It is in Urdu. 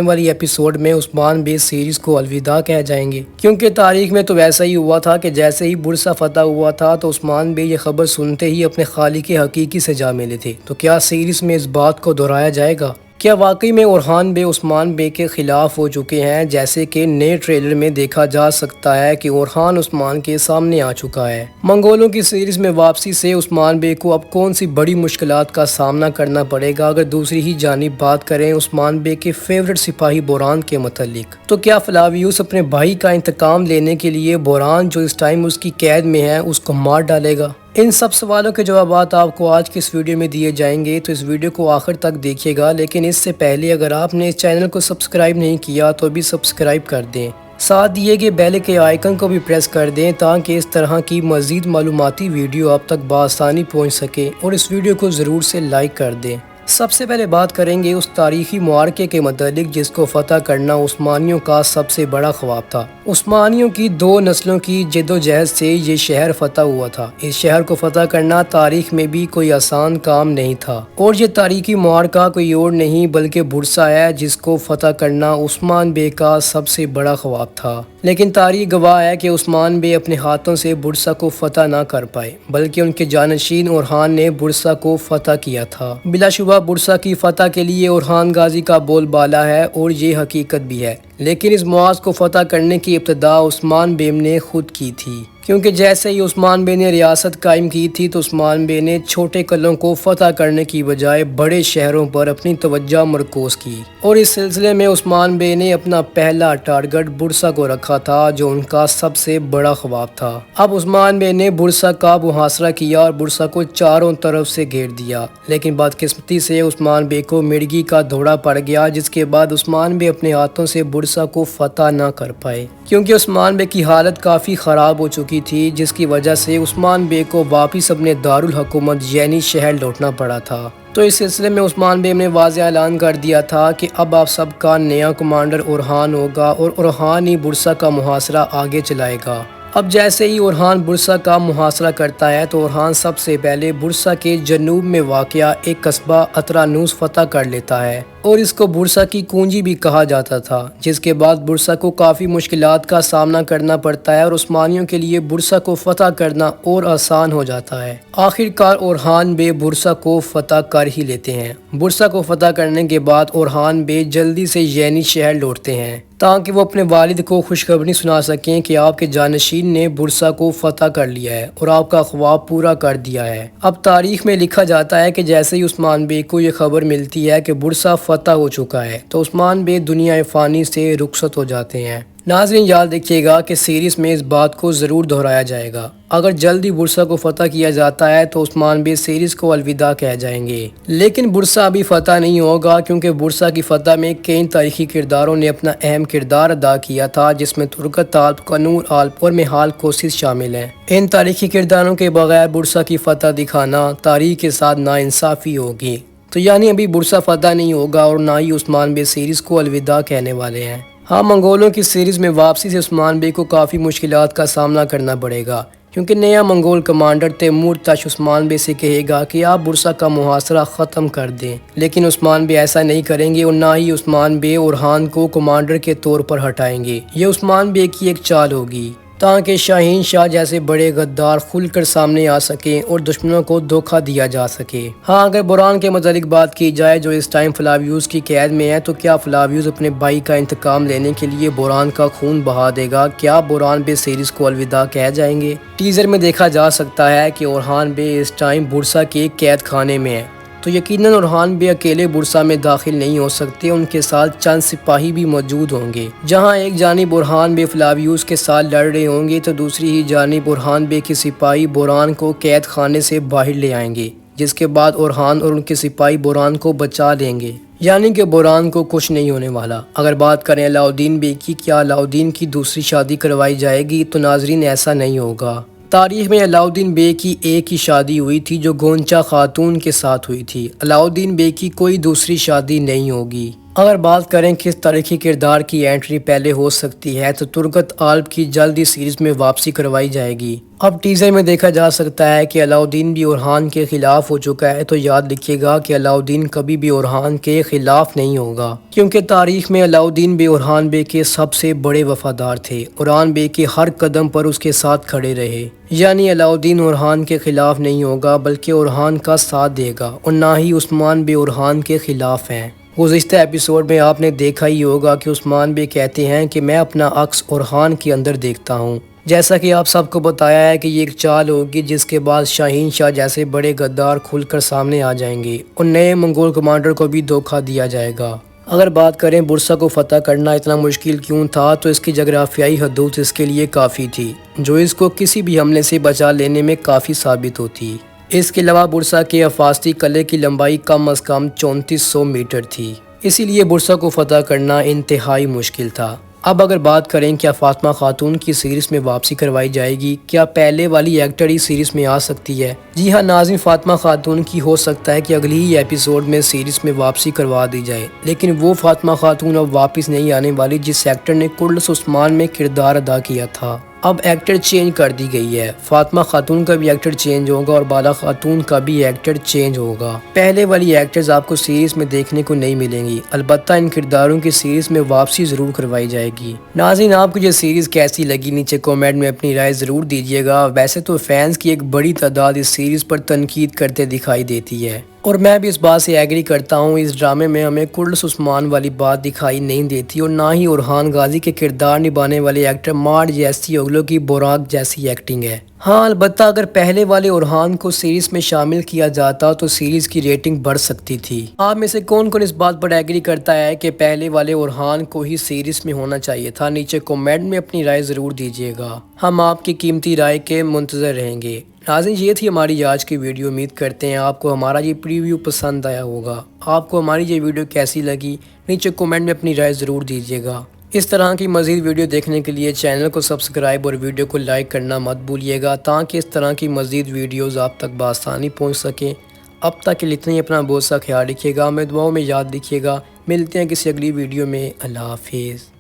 والی ایپیسوڈ میں عثمان بے سیریز کو الوداع کہہ جائیں گے، کیونکہ تاریخ میں تو ویسا ہی ہوا تھا کہ جیسے ہی برسا فتح ہوا تھا تو عثمان بے یہ خبر سنتے ہی اپنے خالق حقیقی سے جا ملے تھے۔ تو کیا سیریز میں اس بات کو دہرایا جائے گا؟ کیا واقعی میں اورحان بے عثمان بے کے خلاف ہو چکے ہیں، جیسے کہ نئے ٹریلر میں دیکھا جا سکتا ہے کہ اورحان عثمان کے سامنے آ چکا ہے؟ منگولوں کی سیریز میں واپسی سے عثمان بے کو اب کون سی بڑی مشکلات کا سامنا کرنا پڑے گا؟ اگر دوسری ہی جانب بات کریں عثمان بے کے فیورٹ سپاہی بوران کے متعلق، تو کیا فلاویوس اپنے بھائی کا انتقام لینے کے لیے بوران جو اس ٹائم اس کی قید میں ہے اس کو مار ڈالے گا؟ ان سب سوالوں کے جوابات آپ کو آج کی اس ویڈیو میں دیے جائیں گے، تو اس ویڈیو کو آخر تک دیکھیے گا۔ لیکن اس سے پہلے اگر آپ نے اس چینل کو سبسکرائب نہیں کیا تو بھی سبسکرائب کر دیں، ساتھ دیے گئے بیل کے آئیکن کو بھی پریس کر دیں تاکہ اس طرح کی مزید معلوماتی ویڈیو آپ تک بآسانی پہنچ سکے، اور اس ویڈیو کو ضرور سے لائک کر دیں۔ سب سے پہلے بات کریں گے اس تاریخی معرکے کے متعلق جس کو فتح کرنا عثمانیوں کا سب سے بڑا خواب تھا۔ عثمانیوں کی 2 نسلوں کی جدوجہد سے یہ شہر فتح ہوا تھا۔ اس شہر کو فتح کرنا تاریخ میں بھی کوئی آسان کام نہیں تھا، اور یہ تاریخی معرکہ کوئی اور نہیں بلکہ برسا ہے، جس کو فتح کرنا عثمان بے کا سب سے بڑا خواب تھا۔ لیکن تاریخ گواہ ہے کہ عثمان بے اپنے ہاتھوں سے برسا کو فتح نہ کر پائے، بلکہ ان کے جانشین اورحان نے برسا کو فتح کیا تھا۔ بلا شبہ برسا کی فتح کے لیے اورحان غازی کا بول بالا ہے، اور یہ حقیقت بھی ہے، لیکن اس معاذ کو فتح کرنے کی ابتدا عثمان بے نے خود کی تھی، کیونکہ جیسے ہی عثمان بے نے ریاست قائم کی تھی تو عثمان بے نے چھوٹے قلعوں کو فتح کرنے کی بجائے بڑے شہروں پر اپنی توجہ مرکوز کی، اور اس سلسلے میں عثمان بے نے اپنا پہلا ٹارگٹ برسا کو رکھا تھا، جو ان کا سب سے بڑا خواب تھا۔ اب عثمان بے نے برسا کا محاصرہ کیا اور برسا کو چاروں طرف سے گھیر دیا، لیکن بدقسمتی سے عثمان بے کو مرگی کا دھوڑا پڑ گیا، جس کے بعد عثمان بے اپنے ہاتھوں سے برسا کو فتح نہ کر پائے، کیونکہ عثمان بے کی حالت کافی خراب ہو چکی تھی، جس کی وجہ سے عثمان بے کو واپس اپنے دارالحکومت یعنی شہر لوٹنا پڑا تھا۔ تو اس سلسلے میں عثمان بے نے واضح اعلان کر دیا تھا کہ اب آپ سب کا نیا کمانڈر اورحان ہوگا، اور اورحان ہی برسا کا محاصرہ آگے چلائے گا۔ اب جیسے ہی اورحان برسا کا محاصرہ کرتا ہے تو اورحان سب سے پہلے برسا کے جنوب میں واقع ایک قصبہ اطرانوس فتح کر لیتا ہے، اور اس کو برسا کی کنجی بھی کہا جاتا تھا، جس کے بعد برسا کو کافی مشکلات کا سامنا کرنا پڑتا ہے، اور عثمانیوں کے لیے برسا کو فتح کرنا اور آسان ہو جاتا ہے۔ آخر کار اورحان بے برسا کو فتح کر ہی لیتے ہیں۔ برسا کو فتح کرنے کے بعد اورحان بے جلدی سے یعنی شہر لوٹتے ہیں تاکہ وہ اپنے والد کو خوشخبری سنا سکیں کہ آپ کے جانشین نے برسا کو فتح کر لیا ہے اور آپ کا خواب پورا کر دیا ہے۔ اب تاریخ میں لکھا جاتا ہے کہ جیسے ہی عثمان بے کو یہ خبر ملتی ہے کہ برسا فتح ہو چکا ہے تو عثمان بے دنیا فانی سے رخصت ہو جاتے ہیں۔ ناظرین یاد رکھیے گا کہ سیریز میں اس بات کو ضرور دہرایا جائے گا، اگر جلدی برسا کو فتح کیا جاتا ہے تو عثمان بے سیریز کو الوداع کہہ جائیں گے، لیکن برسا ابھی فتح نہیں ہوگا، کیونکہ برسا کی فتح میں کئی تاریخی کرداروں نے اپنا اہم کردار ادا کیا تھا، جس میں ترکت آلپ، کنور آلپ اور میہال کوسس شامل ہیں۔ ان تاریخی کرداروں کے بغیر برسا کی فتح دکھانا تاریخ کے ساتھ ناانصافی ہوگی، تو یعنی ابھی برسا فتح نہیں ہوگا اور نہ ہی عثمان بے سیریز کو الوداع کہنے والے ہیں۔ ہاں، منگولوں کی سیریز میں واپسی سے عثمان بے کو کافی مشکلات کا سامنا کرنا پڑے گا، کیونکہ نیا منگول کمانڈر تیمور تش عثمان بے سے کہے گا کہ آپ برسا کا محاصرہ ختم کر دیں، لیکن عثمان بے ایسا نہیں کریں گے، اور نہ ہی عثمان بے اورحان کو کمانڈر کے طور پر ہٹائیں گے۔ یہ عثمان بے کی ایک چال ہوگی تاکہ شاہین شاہ جیسے بڑے غدار کھل کر سامنے آ سکیں اور دشمنوں کو دھوکہ دیا جا سکے۔ ہاں، اگر بوران کے متعلق بات کی جائے جو اس ٹائم فلاویوس کی قید میں ہے، تو کیا فلاویوس اپنے بھائی کا انتقام لینے کے لیے بوران کا خون بہا دے گا؟ کیا بوران بے سیریز کو الوداع کہہ جائیں گے؟ ٹیزر میں دیکھا جا سکتا ہے کہ اورحان بے اس ٹائم برسا کے قید خانے میں ہے، تو یقیناً اورحان بے اکیلے برسا میں داخل نہیں ہو سکتے، ان کے ساتھ چند سپاہی بھی موجود ہوں گے۔ جہاں ایک جانب اورحان بے فلاویوس کے ساتھ لڑ رہے ہوں گے تو دوسری ہی جانب اورحان بے کے سپاہی بوران کو قید خانے سے باہر لے آئیں گے، جس کے بعد اورحان اور ان کے سپاہی بوران کو بچا لیں گے، یعنی کہ بوران کو کچھ نہیں ہونے والا۔ اگر بات کریں علاؤالدین بے کی، کیا علاؤالدین کی دوسری شادی کروائی جائے گی؟ تو ناظرین ایسا نہیں ہوگا۔ تاریخ میں علاؤالدین بے کی ایک ہی شادی ہوئی تھی جو گونچا خاتون کے ساتھ ہوئی تھی۔ علاؤالدین بے کی کوئی دوسری شادی نہیں ہوگی۔ اگر بات کریں کس تاریخی کردار کی انٹری پہلے ہو سکتی ہے تو ترگت آلپ کی جلد ہی سیریز میں واپسی کروائی جائے گی۔ اب ٹیزر میں دیکھا جا سکتا ہے کہ علاؤالدین بھی اورحان کے خلاف ہو چکا ہے، تو یاد رکھیے گا کہ علاؤالدین کبھی بھی اورحان کے خلاف نہیں ہوگا، کیونکہ تاریخ میں علاؤالدین بے اورحان بے کے سب سے بڑے وفادار تھے۔ اورحان بے کے ہر قدم پر اس کے ساتھ کھڑے رہے، یعنی علاؤالدین اورحان کے خلاف نہیں ہوگا بلکہ اورحان کا ساتھ دے گا، اور نہ ہی عثمان بے اورحان کے خلاف ہیں۔ گزشتہ ایپیسوڈ میں آپ نے دیکھا ہی ہوگا کہ عثمان بے کہتے ہیں کہ میں اپنا عکس اورحان کے اندر دیکھتا ہوں، جیسا کہ آپ سب کو بتایا ہے کہ یہ ایک چال ہوگی جس کے بعد شاہین شاہ جیسے بڑے غدار کھل کر سامنے آ جائیں گے اور نئے منگول کمانڈر کو بھی دھوکہ دیا جائے گا۔ اگر بات کریں برسا کو فتح کرنا اتنا مشکل کیوں تھا، تو اس کی جغرافیائی حدود اس کے لیے کافی تھی، جو اس کو کسی بھی حملے سے بچا لینے میں کافی ثابت ہوتی۔ اس کے علاوہ برسا کے حفاظتی قلعے کی لمبائی کم از کم 3400 میٹر تھی، اسی لیے برسا کو فتح کرنا انتہائی مشکل تھا۔ اب اگر بات کریں کیا فاطمہ خاتون کی سیریز میں واپسی کروائی جائے گی، کیا پہلے والی ایکٹر ہی سیریز میں آ سکتی ہے؟ جی ہاں ناظرین، فاطمہ خاتون کی ہو سکتا ہے کہ اگلی ہی ایپیسوڈ میں سیریز میں واپسی کروا دی جائے، لیکن وہ فاطمہ خاتون اب واپس نہیں آنے والی جس ایکٹر نے کلس عثمان میں کردار ادا کیا تھا۔ اب ایکٹر چینج کر دی گئی ہے، فاطمہ خاتون کا بھی ایکٹر چینج ہوگا اور بالا خاتون کا بھی ایکٹر چینج ہوگا۔ پہلے والی ایکٹرز آپ کو سیریز میں دیکھنے کو نہیں ملیں گی، البتہ ان کرداروں کی سیریز میں واپسی ضرور کروائی جائے گی۔ ناظرین، آپ کو یہ سیریز کیسی لگی نیچے کامنٹ میں اپنی رائے ضرور دیجیے گا۔ ویسے تو فینس کی ایک بڑی تعداد اس سیریز پر تنقید کرتے دکھائی دیتی ہے، اور میں بھی اس بات سے ایگری کرتا ہوں۔ اس ڈرامے میں ہمیں کلس عثمان والی بات دکھائی نہیں دیتی، اور نہ ہی اورحان غازی کے کردار نبھانے والے ایکٹر مارڈ جیسی اگلو کی بوراک جیسی ایکٹنگ ہے۔ ہاں البتہ اگر پہلے والے اورحان کو سیریز میں شامل کیا جاتا تو سیریز کی ریٹنگ بڑھ سکتی تھی۔ آپ میں سے کون کون اس بات پر ایگری کرتا ہے کہ پہلے والے اورحان کو ہی سیریز میں ہونا چاہیے تھا؟ نیچے کامنٹ میں اپنی رائے ضرور دیجیے گا، ہم آپ کی قیمتی رائے کے منتظر رہیں گے۔ ناظرین، یہ تھی ہماری آج کی ویڈیو۔ امید کرتے ہیں آپ کو ہمارا یہ پریویو پسند آیا ہوگا۔ آپ کو ہماری یہ ویڈیو کیسی لگی نیچے کامنٹ میں اپنی رائے ضرور دیجیے گا۔ اس طرح کی مزید ویڈیو دیکھنے کے لیے چینل کو سبسکرائب اور ویڈیو کو لائک کرنا مت بھولیے گا، تاکہ اس طرح کی مزید ویڈیوز آپ تک بآسانی پہنچ سکیں۔ اب تک کے لیے اتنا ہی، اپنا بہت سا خیال رکھیے گا، ہمیں دعاؤں میں یاد رکھیے گا۔ ملتے ہیں کسی اگلی ویڈیو میں، اللہ حافظ۔